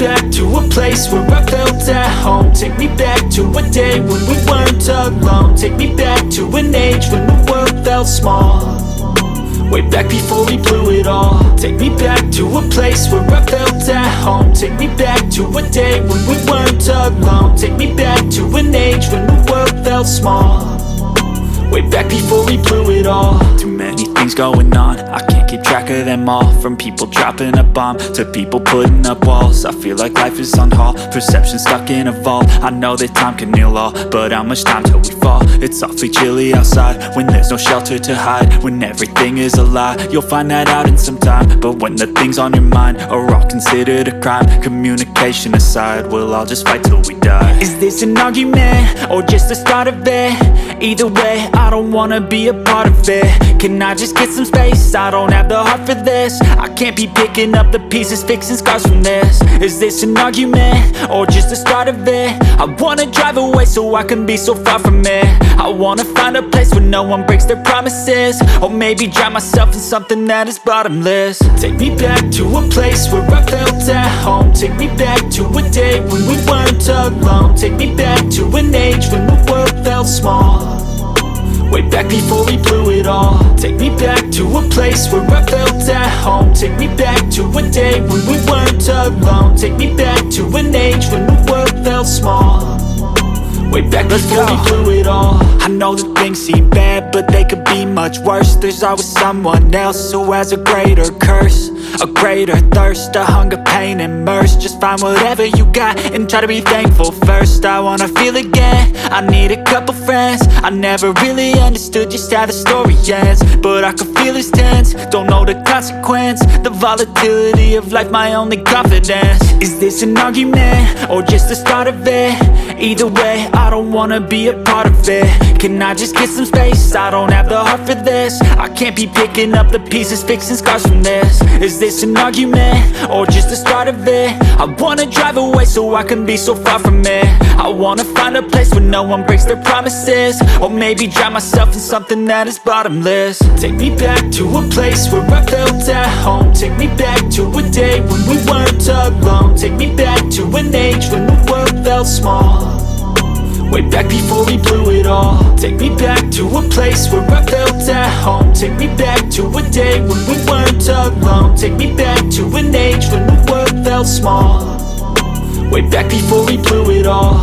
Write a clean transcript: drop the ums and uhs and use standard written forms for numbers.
back to a place where I felt at home. Take me back to a day when we weren't alone. Take me back to an age when the world felt small, way back before we blew it all. Take me back to a place where I felt at home. Take me back to a day when we weren't alone. Take me back to an age when the world felt small, way back before we blew it all. Too many things going on, I can't keep track of them all. From people dropping a bomb to people putting up walls. I feel like life is on hold, perception stuck in a vault. I know that time can heal all, but how much time till we fall? It's awfully chilly outside when there's no shelter to hide. When everything is a lie, you'll find that out in some time. But when the things on your mind are all considered a crime, communication aside, we'll all just fight till we die. Is this an argument or just the start of it? Either way, I don't wanna be a part of it. Can I just get some space? I don't have the heart for this. I can't be picking up the pieces, fixing scars from this. Is this an argument or just the start of it? I wanna drive away so I can be so far from it. I wanna find a place where no one breaks their promises, or maybe drown myself in something that is bottomless. Take me back to a place where I felt at home. Take me back to a day when we weren't alone. Take me back to an age when the world felt small, way back before we blew it all. Take me back to a place where I felt at home. Take me back to a day when we weren't alone. Take me back to an age when the world felt small, way back before we blew it all. I know that things seem bad, but they could be much worse. There's always someone else who has a greater curse, a greater thirst, a hunger, pain, and mercy. Just find whatever you got and try to be thankful first. I wanna feel again, I need a couple friends. I never really understood just how the story ends, but I can feel it's tense, don't know the consequence. The volatility of life, my only confidence. Is this an argument or just the start of it? Either way, I don't wanna be a part of it. Can I just get some space? I don't have the heart for this. I can't be picking up the pieces, fixing scars from this. Is this an argument or just the start of it? I wanna drive away so I can be so far from it. I wanna find a place where no one breaks their promises, or maybe drown myself in something that is bottomless. Take me back to a place where I felt at home. Take me back to a day when we weren't alone. Take me back to an age when the world felt small, way back before we blew it all. Take me back to a place where I felt at home. Take me back to a day when we weren't alone. Take me back to an age when the world felt small, way back before we blew it all.